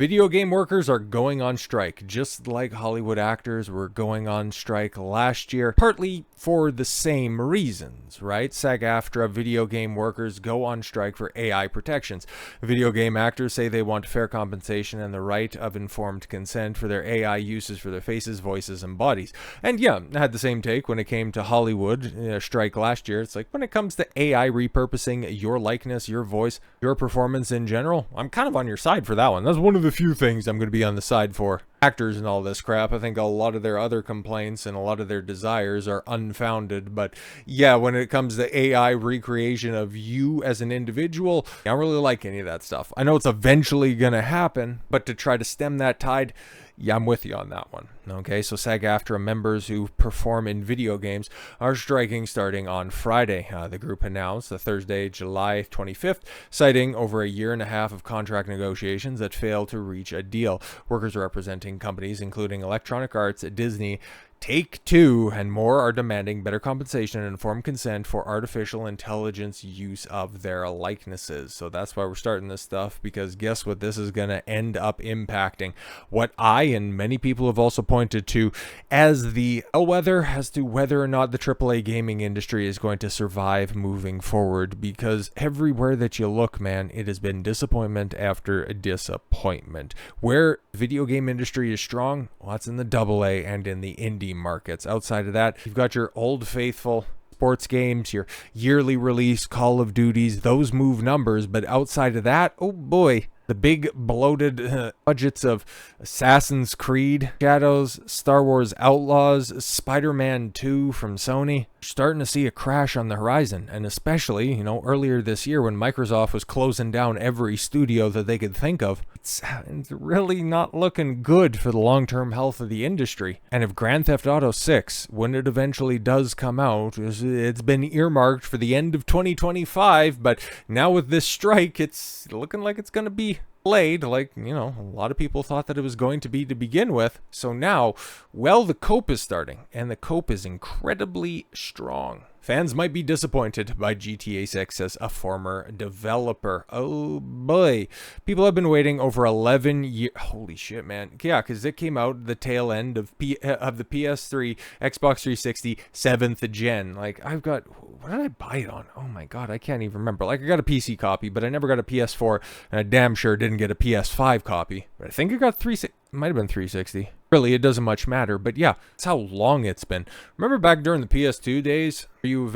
Video game workers are going on strike, just like Hollywood actors were going on strike last year, partly for the same reasons, right? SAG-AFTRA video game workers go on strike for AI protections. Video game actors say they want fair compensation and the right of informed consent for their AI uses for their faces, voices, and bodies. And yeah, I had the same take when it came to Hollywood strike last year. It's like when it comes to AI repurposing your likeness, your voice, your performance in general, I'm kind of on your side for that one. That's one of the few things I'm going to be on the side for. Actors and all this crap, I think a lot of their other complaints and a lot of their desires are unfounded, but yeah, when it comes to AI recreation of you as an individual, I don't really like any of that stuff. I know it's eventually going to happen, but to try to stem that tide, yeah, I'm with you on that one. Okay, so SAG-AFTRA members who perform in video games are striking starting on Friday. The group announced Thursday, July 25th, citing over a year and a half of contract negotiations that failed to reach a deal. Workers representing companies including Electronic Arts, Disney, Take-Two, and more are demanding better compensation and informed consent for artificial intelligence use of their likenesses. So that's why we're starting this stuff, because guess what this is going to end up impacting? What I and many people have also pointed to as the bellwether as to whether or not the AAA gaming industry is going to survive moving forward, because everywhere that you look, man, it has been disappointment after disappointment. Where video game industry is strong, well, that's in the AA and in the indie markets. Outside of that, you've got your old faithful sports games, your yearly release Call of Duties, those move numbers, but outside of that, oh boy, the big bloated budgets of Assassin's Creed, Shadows, Star Wars Outlaws, Spider-Man 2 from Sony, starting to see a crash on the horizon. And especially, earlier this year when Microsoft was closing down every studio that they could think of, it's really not looking good for the long-term health of the industry. And if Grand Theft Auto 6, when it eventually does come out, it's been earmarked for the end of 2025, but now with this strike, it's looking like it's going to be delayed, like, a lot of people thought that it was going to be to begin with. So now, well, the cope is starting, and the cope is incredibly strong. Fans might be disappointed by GTA 6, says a former developer. Oh boy. People have been waiting over 11 years. Holy shit, man. Yeah, because it came out the tail end of the PS3, Xbox 360, 7th gen. Like, what did I buy it on? Oh my god, I can't even remember. Like, I got a PC copy, but I never got a PS4, and I damn sure didn't get a PS5 copy. But I think I got it might have been 360. Really, it doesn't much matter, but yeah, that's how long it's been. Remember back during the PS2 days, you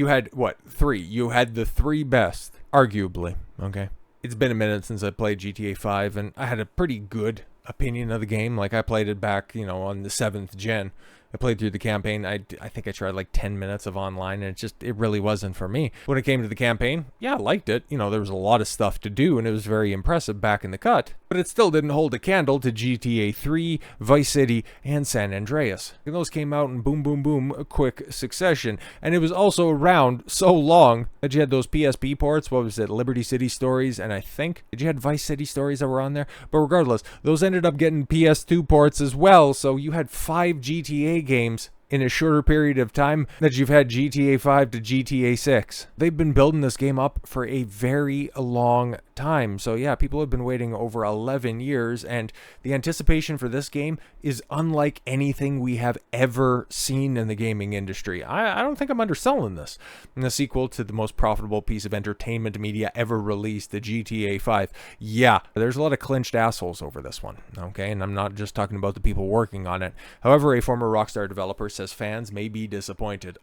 had, what, 3? You had the 3 best, arguably, okay? It's been a minute since I played GTA 5, and I had a pretty good opinion of the game. Like, I played it back, on the 7th gen. I played through the campaign. I think I tried like 10 minutes of online, and it really wasn't for me. When it came to the campaign, yeah, I liked it. There was a lot of stuff to do, and it was very impressive back in the cut. But it still didn't hold a candle to GTA 3, Vice City, and San Andreas. And those came out in boom, boom, boom, a quick succession. And it was also around so long that you had those PSP ports. What was it? Liberty City Stories, and did you had Vice City Stories that were on there? But regardless, those ended up getting PS2 ports as well. So you had 5 GTA games in a shorter period of time that you've had GTA 5 to GTA 6. They've been building this game up for a very long time. So yeah, people have been waiting over 11 years, and the anticipation for this game is unlike anything we have ever seen in the gaming industry. I don't think I'm underselling this. And the sequel to the most profitable piece of entertainment media ever released, the GTA 5. Yeah, there's a lot of clinched assholes over this one, okay? And I'm not just talking about the people working on it. However, a former Rockstar developer says fans may be disappointed.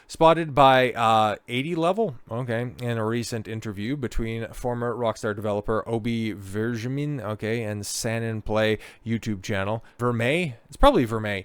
Spotted by 80 level, okay, in a recent interview between former Rockstar developer Obi Verjamin, okay, and San and Play YouTube channel. It's probably Vermeer,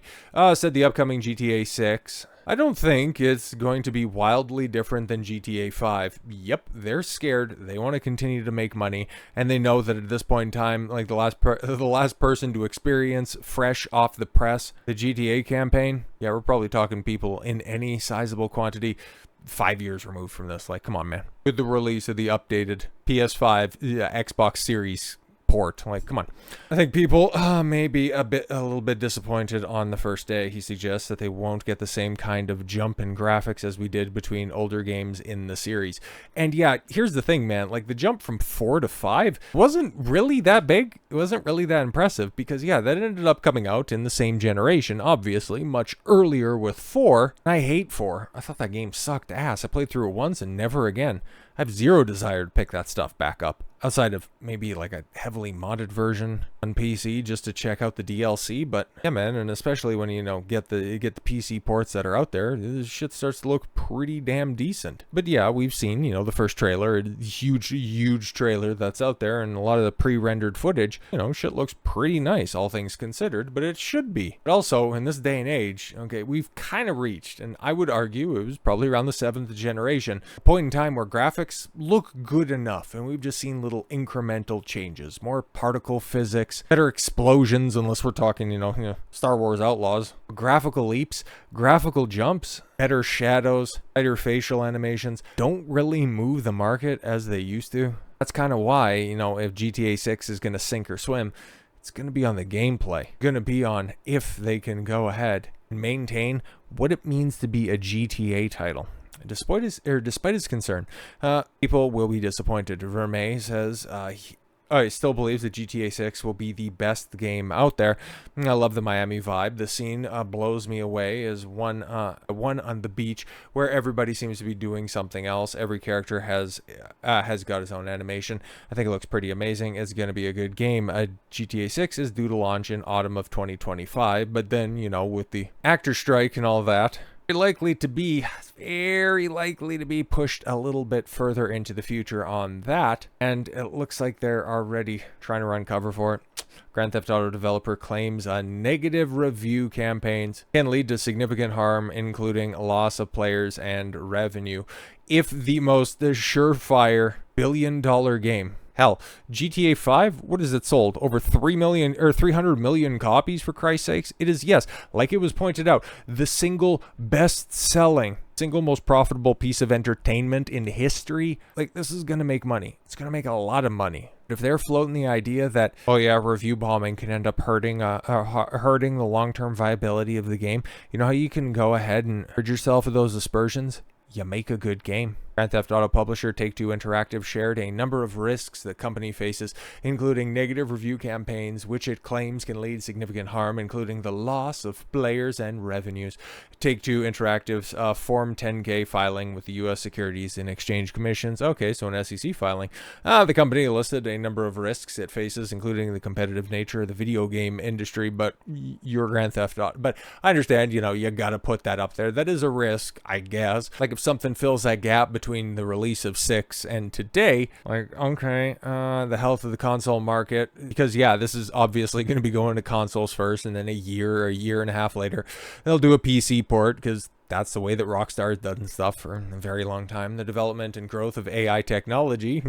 said the upcoming GTA 6, I don't think it's going to be wildly different than GTA 5. Yep, they're scared. They want to continue to make money, and they know that at this point in time, like the last person to experience fresh off the press the GTA campaign, yeah, we're probably talking people in any sizable quantity 5 years removed from this. Like, come on, man. With the release of the updated PS5, Xbox Series port. Like, come on. I think people may be a little bit disappointed on the first day. He suggests that they won't get the same kind of jump in graphics as we did between older games in the series. And yeah, here's the thing, man. Like, the jump from 4 to 5 wasn't really that big. It wasn't really that impressive because, yeah, that ended up coming out in the same generation, obviously, much earlier with 4. I hate 4. I thought that game sucked ass. I played through it once and never again. I have zero desire to pick that stuff back up, outside of maybe like a heavily modded version on PC just to check out the DLC. But yeah, man, and especially when you get the PC ports that are out there, this shit starts to look pretty damn decent. But yeah, we've seen the first trailer, huge trailer that's out there, and a lot of the pre-rendered footage. Shit looks pretty nice, all things considered, but it should be. But also in this day and age, okay, we've kind of reached, and I would argue it was probably around the 7th generation, a point in time where graphics look good enough, and we've just seen little incremental changes, more particle physics, better explosions, unless we're talking Star Wars Outlaws, graphical leaps, graphical jumps, better shadows, tighter facial animations don't really move the market as they used to. That's kind of why if GTA 6 is going to sink or swim, it's going to be on the gameplay, going to be on if they can go ahead and maintain what it means to be a GTA title. Despite his concern, people will be disappointed. Vermeer says he still believes that GTA 6 will be the best game out there. I love the Miami vibe. The scene blows me away as one on the beach where everybody seems to be doing something else. Every character has got his own animation. I think it looks pretty amazing. It's going to be a good game. GTA 6 is due to launch in autumn of 2025, but then, with the actor strike and all that, very likely to be pushed a little bit further into the future on that, and it looks like they're already trying to run cover for it. Grand Theft Auto developer claims negative review campaigns can lead to significant harm, including loss of players and revenue. If the most surefire billion-dollar game, hell, GTA 5, what is it sold? Over 300 million copies, for Christ's sakes? It is, yes, like it was pointed out, the single best-selling, single most profitable piece of entertainment in history. Like, this is going to make money. It's going to make a lot of money. If they're floating the idea that, oh yeah, review bombing can end up hurting the long-term viability of the game, you know how you can go ahead and rid yourself of those aspersions? You make a good game. Grand Theft Auto publisher Take-Two Interactive shared a number of risks the company faces, including negative review campaigns, which it claims can lead to significant harm, including the loss of players and revenues. Take-Two Interactive's Form 10-K filing with the U.S. Securities and Exchange Commissions. Okay, so an SEC filing. The company listed a number of risks it faces, including the competitive nature of the video game industry, but your Grand Theft Auto. But I understand, you gotta put that up there. That is a risk, I guess. Like, if something fills that gap between the release of 6 and today, like, okay, the health of the console market, because yeah, this is obviously going to be going to consoles first, and then a year and a half later, they'll do a PC port, because that's the way that Rockstar has done stuff for a very long time. The development and growth of AI technology,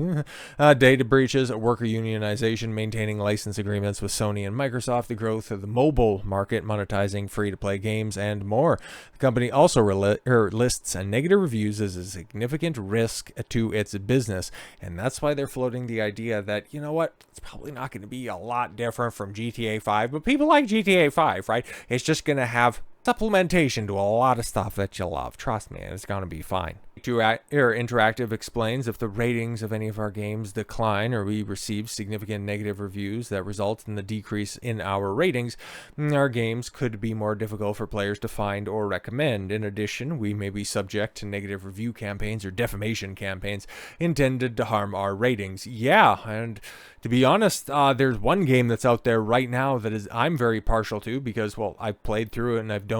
data breaches, worker unionization, maintaining license agreements with Sony and Microsoft, the growth of the mobile market, monetizing free-to-play games, and more. The company also lists negative reviews as a significant risk to its business, and that's why they're floating the idea that, you know what, it's probably not going to be a lot different from GTA 5, but people like GTA 5, right? It's just going to have supplementation to a lot of stuff that you love. Trust me, it's going to be fine. Interactive explains if the ratings of any of our games decline or we receive significant negative reviews that result in the decrease in our ratings, our games could be more difficult for players to find or recommend. In addition, we may be subject to negative review campaigns or defamation campaigns intended to harm our ratings. Yeah, and to be honest, there's one game that's out there right now that I'm very partial to because, well, I've played through it and I've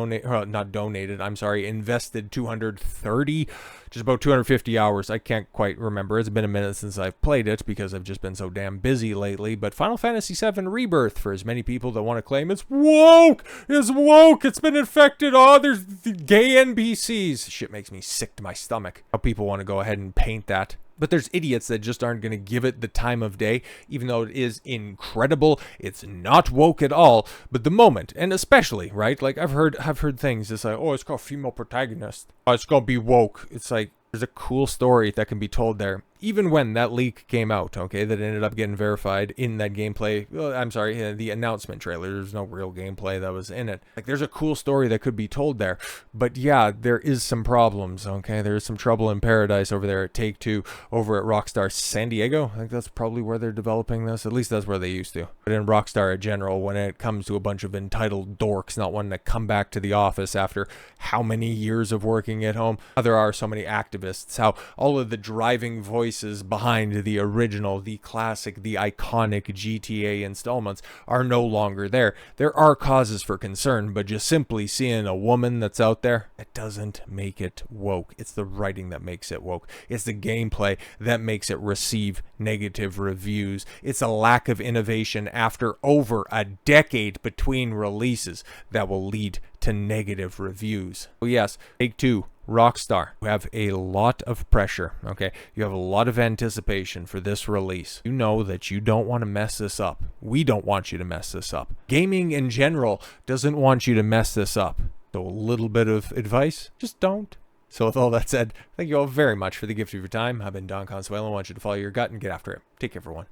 invested 230, just about 250 hours. I can't quite remember. It's been a minute since I've played it because I've just been so damn busy lately. But Final Fantasy VII Rebirth, for as many people that want to claim it's woke, it's been infected. Oh, there's the gay NPCs. Shit makes me sick to my stomach. How people want to go ahead and paint that. But there's idiots that just aren't going to give it the time of day, even though it is incredible. It's not woke at all. But the moment, and especially, right? Like I've heard things. It's like, oh, it's got a female protagonist. Oh, it's going to be woke. It's like, there's a cool story that can be told there. even when that leak came out, okay, that ended up getting verified in that gameplay, well, I'm sorry, the announcement trailer, there's no real gameplay that was in it. Like, there's a cool story that could be told there, but yeah, there is some problems, okay? There's some trouble in paradise over there at Take-Two, over at Rockstar San Diego. I think that's probably where they're developing this. At least that's where they used to. But in Rockstar in general, when it comes to a bunch of entitled dorks not wanting to come back to the office after how many years of working at home, there are so many activists, how all of the driving voices behind the original, the classic, the iconic GTA installments are no longer there. There are causes for concern, but just simply seeing a woman that's out there, it doesn't make it woke. It's the writing that makes it woke. It's the gameplay that makes it receive negative reviews. It's a lack of innovation after over a decade between releases that will lead to negative reviews. So yes, Take-Two, Rockstar, you have a lot of pressure, okay? You have a lot of anticipation for this release. You know that you don't want to mess this up. We don't want you to mess this up. Gaming in general doesn't want you to mess this up. So a little bit of advice, just don't. So with all that said, thank you all very much for the gift of your time. I've been Don Consuelo. I want you to follow your gut and get after it. Take care, everyone.